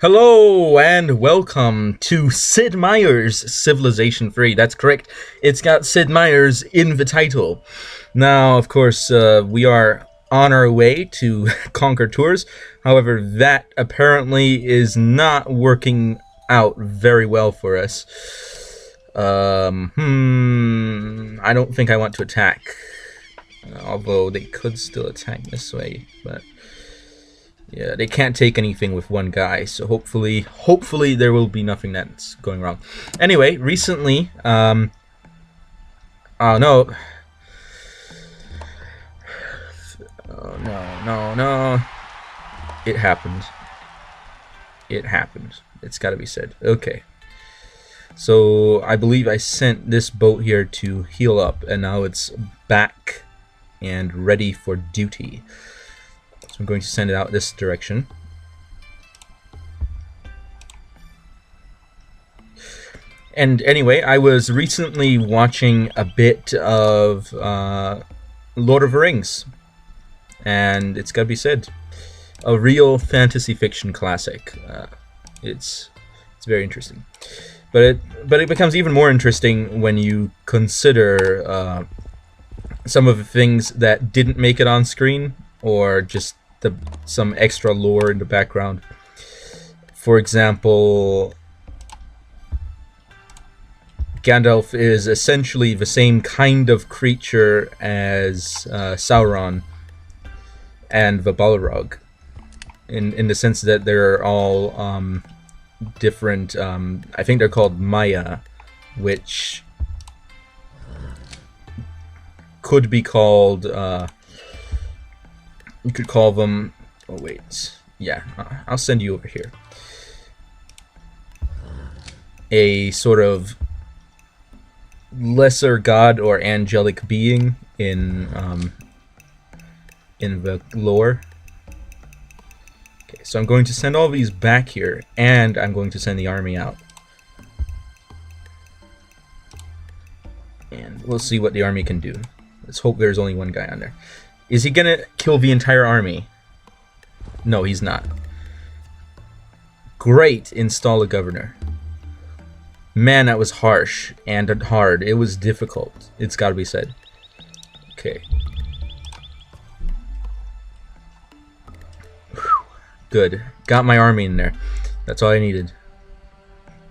Hello and welcome to Sid Meier's Civilization 3. That's correct. It's got Sid Meier's in the title. Now, of course, we are on our way to conquer Tours. However, that apparently is not working out very well for us. I don't think I want to attack. Although they could still attack this way, but yeah, they can't take anything with one guy, so hopefully there will be nothing that's going wrong. Anyway, recently, oh no. Oh no. It happened. It happened. It's gotta be said. Okay. So, I believe I sent this boat here to heal up, and now it's back and ready for duty. So I'm going to send it out this direction. And anyway, I was recently watching a bit of Lord of the Rings, and it's gotta be said, a real fantasy fiction classic. It's very interesting, but it becomes even more interesting when you consider some of the things that didn't make it on screen, or just some extra lore in the background. For example, Gandalf is essentially the same kind of creature as Sauron and the Balrog, in the sense that they're all different. I think they're called Maya, which could be called. You could call them. Oh wait, yeah, I'll send you over here. A sort of lesser god or angelic being in the lore. Okay, so I'm going to send all these back here, and I'm going to send the army out, and we'll see what the army can do. Let's hope there's only one guy on there. Is he gonna kill the entire army? No, he's not. Great, install a governor. Man, that was harsh and hard. It was difficult. It's gotta be said. Okay. Whew. Good. Got my army in there. That's all I needed.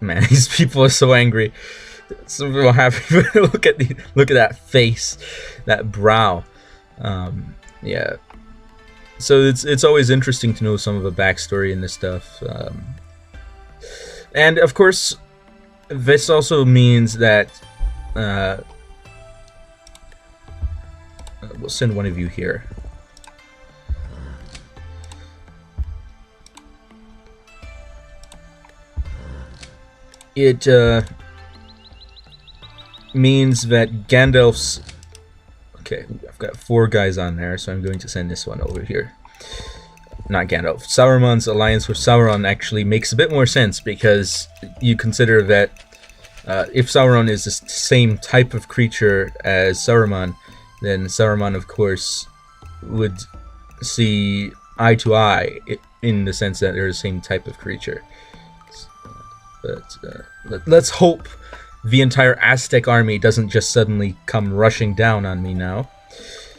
Man, these people are so angry. Some people happy. look at that face, that brow. Yeah. So it's always interesting to know some of the backstory in this stuff. And of course, this also means that we'll send one of you here. It means that Gandalf's... Okay, I've got 4 guys on there, so I'm going to send this one over here. Not Gandalf. Saruman's alliance with Sauron actually makes a bit more sense, because you consider that if Sauron is the same type of creature as Saruman, then Saruman, of course, would see eye to eye in the sense that they're the same type of creature. But let's hope the entire Aztec army doesn't just suddenly come rushing down on me now.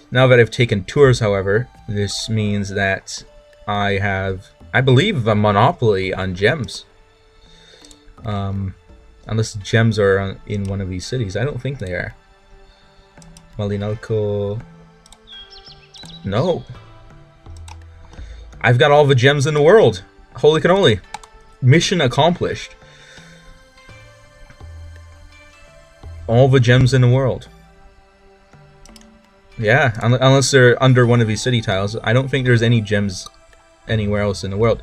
Now that I've taken Tours, however, this means that I have, I believe, a monopoly on gems. Unless gems are in one of these cities. I don't think they are. Malinalco... No. I've got all the gems in the world. Holy cannoli. Mission accomplished. All the gems in the world. Yeah, unless they're under one of these city tiles. I don't think there's any gems anywhere else in the world.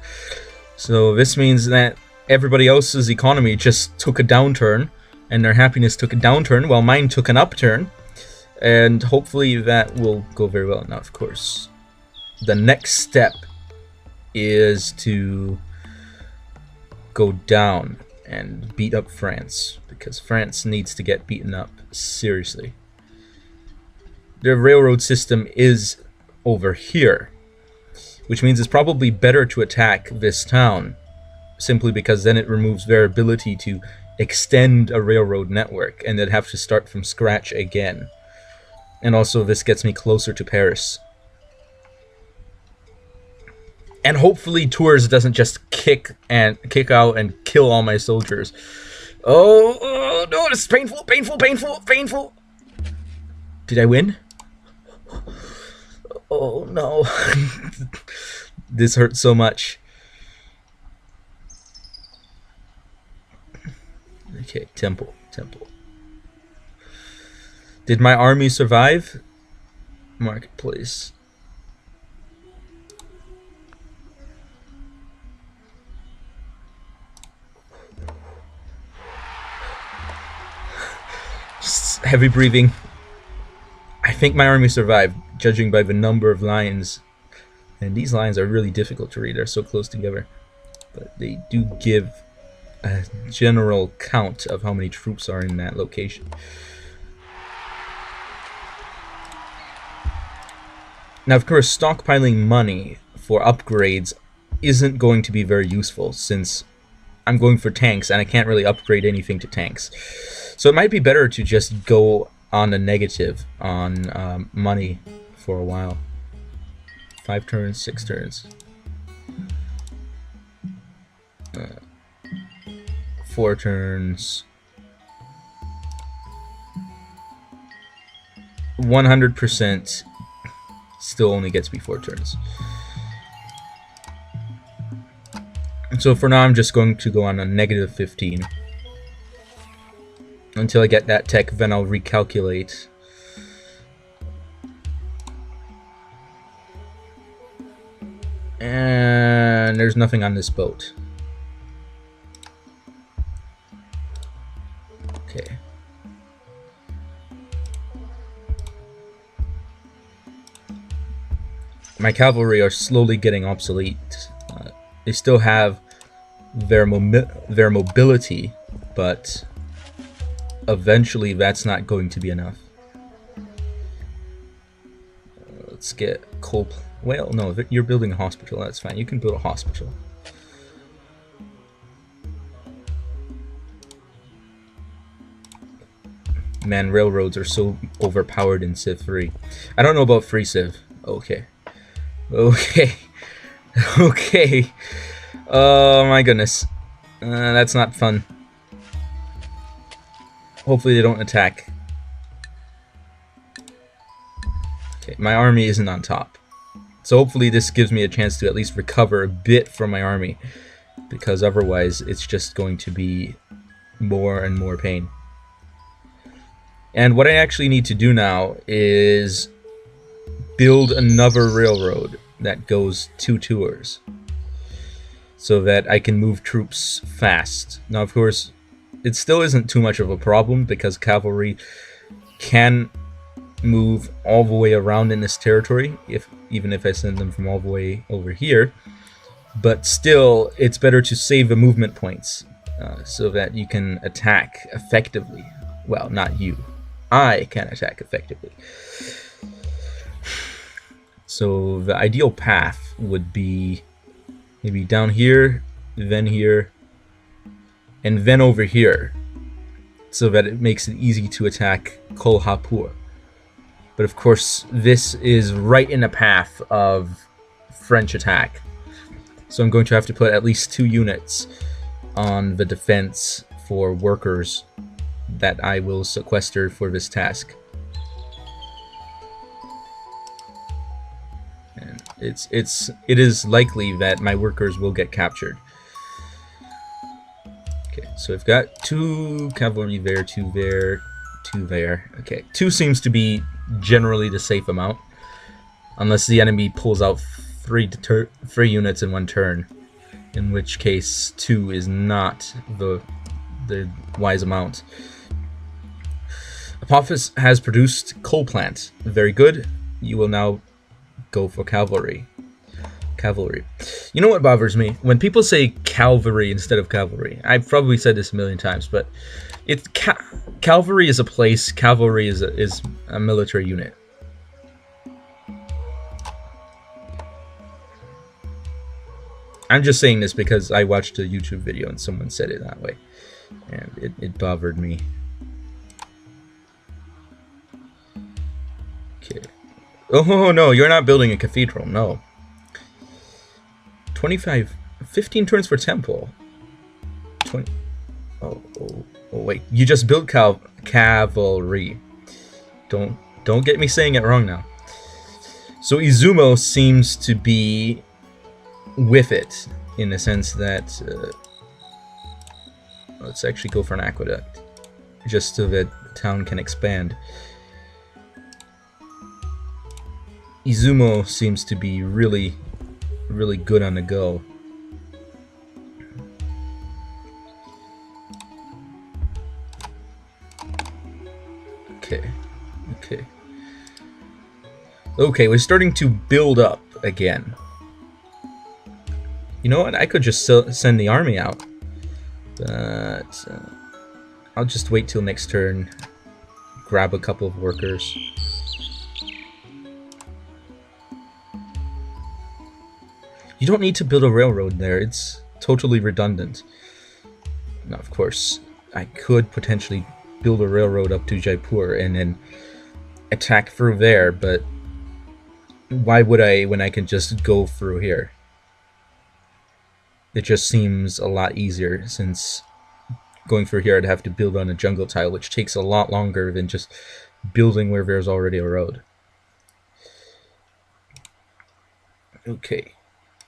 So this means that everybody else's economy just took a downturn, and their happiness took a downturn, while mine took an upturn. And hopefully that will go very well. Now, of course, the next step is to go down and beat up France, because France needs to get beaten up seriously. Their railroad system is over here, which means it's probably better to attack this town simply because then it removes their ability to extend a railroad network, and they'd have to start from scratch again. And also this gets me closer to Paris. And hopefully Tours doesn't just kick out and kill all my soldiers. Oh no, this is painful, painful, painful, painful. Did I win? Oh no. This hurts so much. Okay, temple. Did my army survive? Marketplace. Just heavy breathing. I think my army survived, judging by the number of lines. And these lines are really difficult to read. They're so close together. But they do give a general count of how many troops are in that location. Now, of course, stockpiling money for upgrades isn't going to be very useful, since I'm going for tanks and I can't really upgrade anything to tanks. So it might be better to just go on a negative on money for a while. 5 turns, 6 turns. 4 turns. 100% still only gets me 4 turns. So for now I'm just going to go on a negative 15. Until I get that tech, then I'll recalculate. And there's nothing on this boat. Okay. My cavalry are slowly getting obsolete. They still have their mobility, but eventually that's not going to be enough. Let's get coal. Well, no, you're building a hospital. That's fine. You can build a hospital. Man, railroads are so overpowered in Civ 3. I don't know about Free Civ. Okay. Okay. Okay. Oh my goodness. That's not fun. Hopefully they don't attack. Okay, my army isn't on top. So hopefully this gives me a chance to at least recover a bit from my army, because otherwise it's just going to be more and more pain. And what I actually need to do now is build another railroad that goes 2 tours so that I can move troops fast. Now, of course, it still isn't too much of a problem because cavalry can move all the way around in this territory, even if I send them from all the way over here. But still, it's better to save the movement points so that you can attack effectively. Well, not you. I can attack effectively. So the ideal path would be maybe down here, then here, and then over here, so that it makes it easy to attack Kolhapur. But of course, this is right in the path of French attack. So I'm going to have to put at least 2 units on the defense for workers that I will sequester for this task. And it is likely that my workers will get captured. Okay, so I've got 2 cavalry there, 2 there, 2 there. Okay, 2 seems to be generally the safe amount, unless the enemy pulls out 3 units in 1 turn, in which case 2 is not the wise amount. Apophis has produced coal plant. Very good. You will now go for cavalry. Cavalry. You know what bothers me? When people say cavalry instead of cavalry. I've probably said this a million times, but cavalry is a place. Cavalry is a military unit. I'm just saying this because I watched a YouTube video and someone said it that way, and it bothered me. Okay. Oh no, you're not building a cathedral. No. 15 turns for temple. 20. Oh wait, you just built cavalry. Don't get me saying it wrong now. So Izumo seems to be with it in the sense that let's actually go for an aqueduct, just so that the town can expand. Izumo seems to be really good on the go. Okay, we're starting to build up again. You know what? I could just send the army out, but I'll just wait till next turn. Grab a couple of workers. You don't need to build a railroad there. It's totally redundant. Now, of course, I could potentially build a railroad up to Jaipur and then attack through there, but why would I when I can just go through here? It just seems a lot easier, since going through here I'd have to build on a jungle tile, which takes a lot longer than just building where there's already a road. Okay,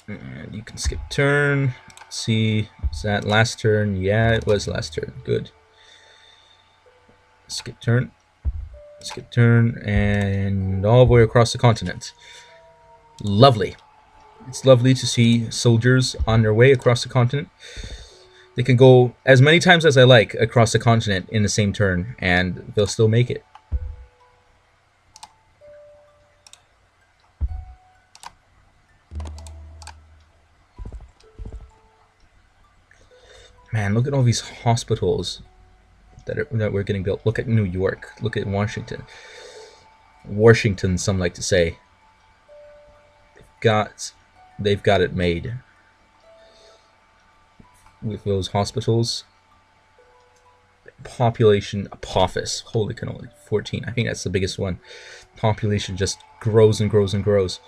and you can skip turn. Let's see, is that last turn? Yeah, it was last turn. Good. Skip turn. Skip turn, and all the way across the continent. Lovely. It's lovely to see soldiers on their way across the continent. They can go as many times as I like across the continent in the same turn, and they'll still make it. Man, look at all these hospitals that we're getting built. Look at New York. Look at Washington. Washington, some like to say. They've got it made with those hospitals. Population, Apophis. Holy cannoli, 14. I think that's the biggest one. Population just grows and grows and grows.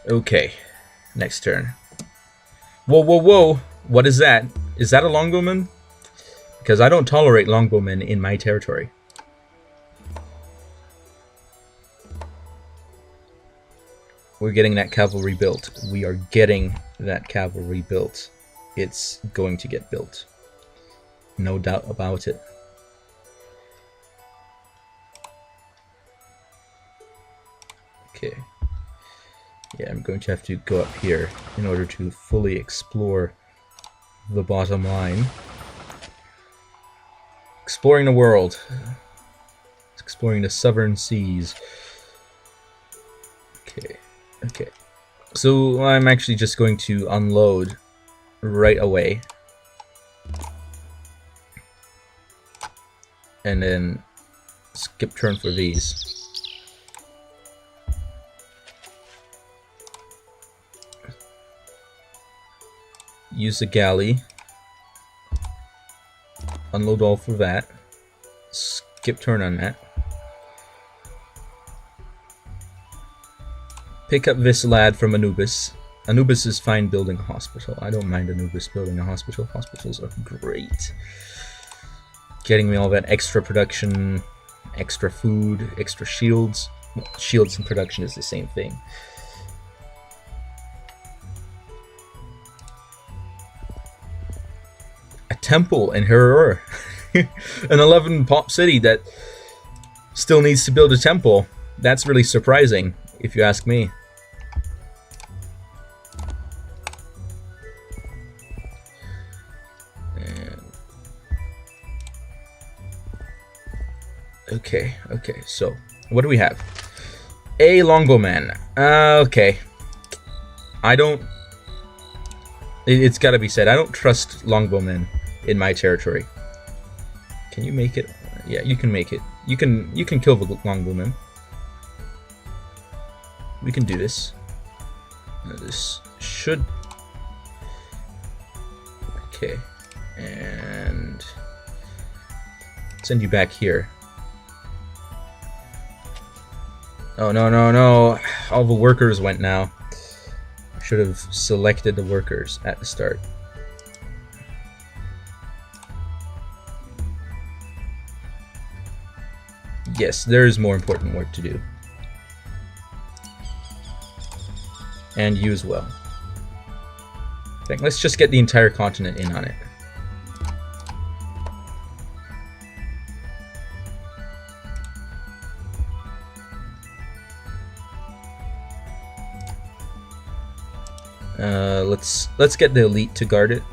Okay, next turn. Whoa, whoa, whoa! What is that? Is that a longbowman? Because I don't tolerate longbowmen in my territory. We're getting that cavalry built. We are getting that cavalry built. It's going to get built. No doubt about it. Okay. Yeah, I'm going to have to go up here in order to fully explore the bottom line. Exploring the world. Exploring the southern seas. Okay. So I'm actually just going to unload right away. And then skip turn for these. Use the galley. Unload all for that. Skip turn on that. Pick up this lad from Anubis. Anubis is fine building a hospital. I don't mind Anubis building a hospital. Hospitals are great. Getting me all that extra production, extra food, extra shields. Well, shields and production is the same thing. Temple in Harur. An 11 pop city that still needs to build a temple. That's really surprising, if you ask me. And okay, so what do we have? A longbowman. Okay, I don't... It's got to be said, I don't trust longbowmen in my territory. Can you make it? Yeah, you can make it. You can kill the longbowmen. We can do this. This should... Okay. And... send you back here. Oh, no, no, no. All the workers went now. I should have selected the workers at the start. Yes, there is more important work to do. And you as well. I think let's just get the entire continent in on it. Let's get the elite to guard it.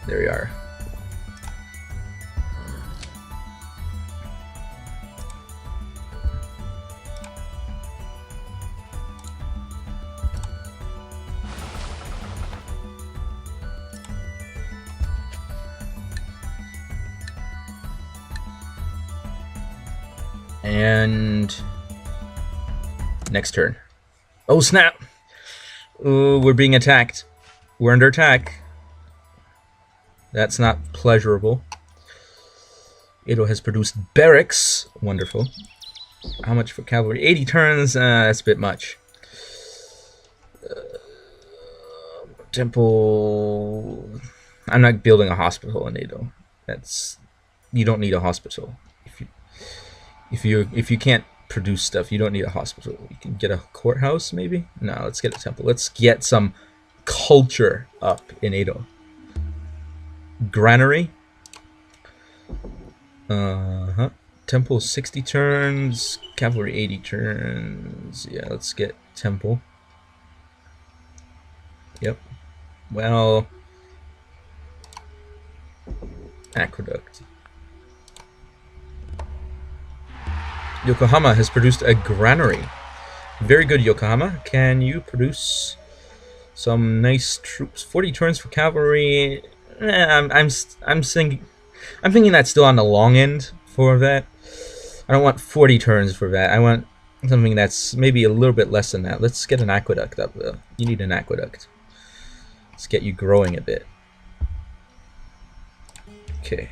There we are. And next turn. Oh snap! Oh, we're being attacked. We're under attack. That's not pleasurable. Edo has produced barracks. Wonderful. How much for cavalry? 80 turns. That's a bit much. Temple. I'm not building a hospital in Edo. That's... You don't need a hospital. If you can't produce stuff, you don't need a hospital. You can get a courthouse, maybe? No, let's get a temple. Let's get some culture up in Edo. Granary. Temple 60 turns. Cavalry 80 turns. Yeah, let's get temple. Yep. Well... Aqueduct. Yokohama has produced a granary. Very good, Yokohama. Can you produce some nice troops? 40 turns for cavalry. I'm thinking that's still on the long end for that. I don't want 40 turns for that. I want something that's maybe a little bit less than that. Let's get an aqueduct up though. You need an aqueduct. Let's get you growing a bit. Okay.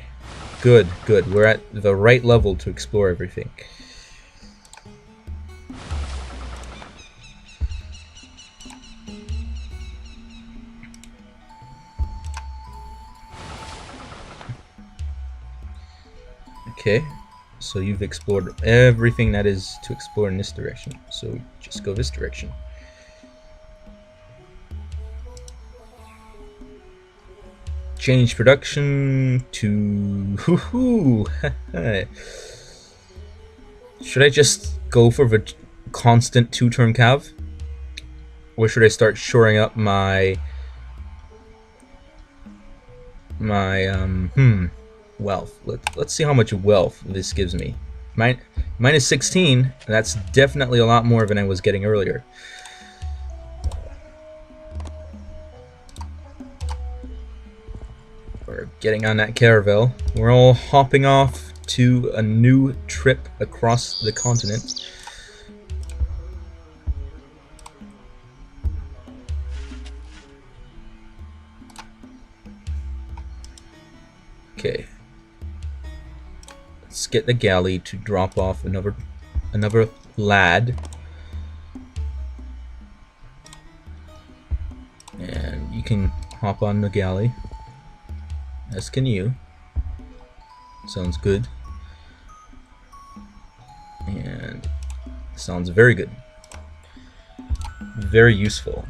Good, good. We're at the right level to explore everything. Okay, so you've explored everything that is to explore in this direction. So just go this direction. Change production to... Should I just go for the constant 2-turn cav? Or should I start shoring up my... wealth. Let's see how much wealth this gives me. Minus 16. That's definitely a lot more than I was getting earlier. We're getting on that caravel. We're all hopping off to a new trip across the continent. Okay. Let's get the galley to drop off another lad. And you can hop on the galley. As can you. Sounds good. And sounds very good. Very useful.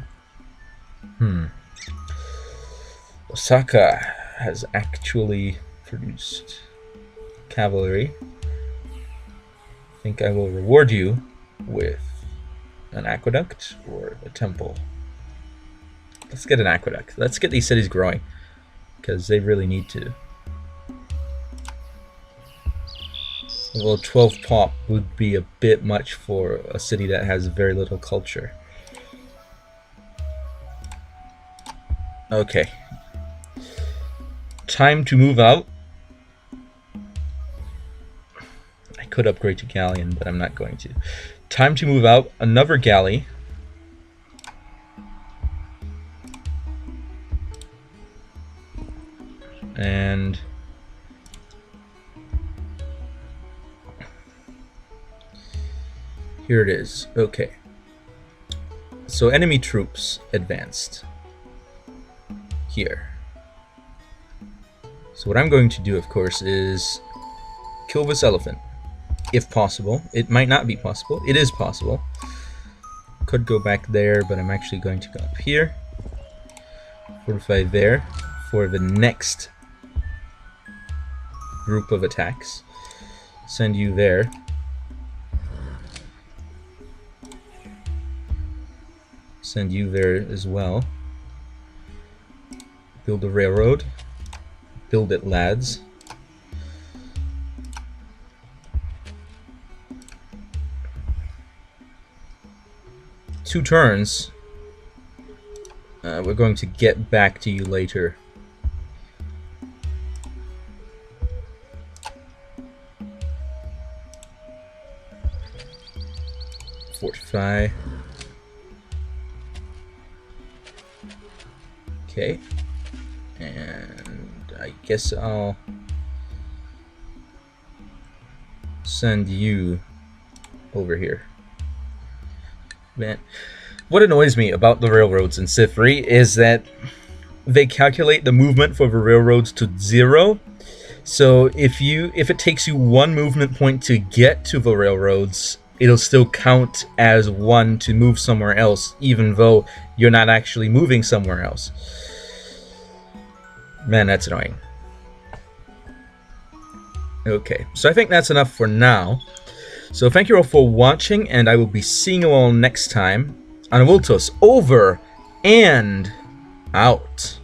Osaka has actually produced cavalry. I think I will reward you with an aqueduct or a temple. Let's get an aqueduct. Let's get these cities growing, because they really need to. Well, 12 pop would be a bit much for a city that has very little culture. Okay. Time to move out. I could upgrade to galleon, but I'm not going to. Time to move out. Another galley. And here it is. Okay. So enemy troops advanced here. So what I'm going to do, of course, is kill this elephant, if possible. It might not be possible. It is possible. Could go back there, but I'm actually going to go up here. Fortify there for the next group of attacks. Send you there. Send you there as well. Build a railroad. Build it, lads. Two turns. We're going to get back to you later. Fortify. Okay. And I guess I'll send you over here. Man, what annoys me about the railroads in Civ 3 is that they calculate the movement for the railroads to 0. So if it takes you 1 movement point to get to the railroads, it'll still count as 1 to move somewhere else, even though you're not actually moving somewhere else. Man, that's annoying. Okay, so I think that's enough for now. So thank you all for watching, and I will be seeing you all next time. Anavultus over and out.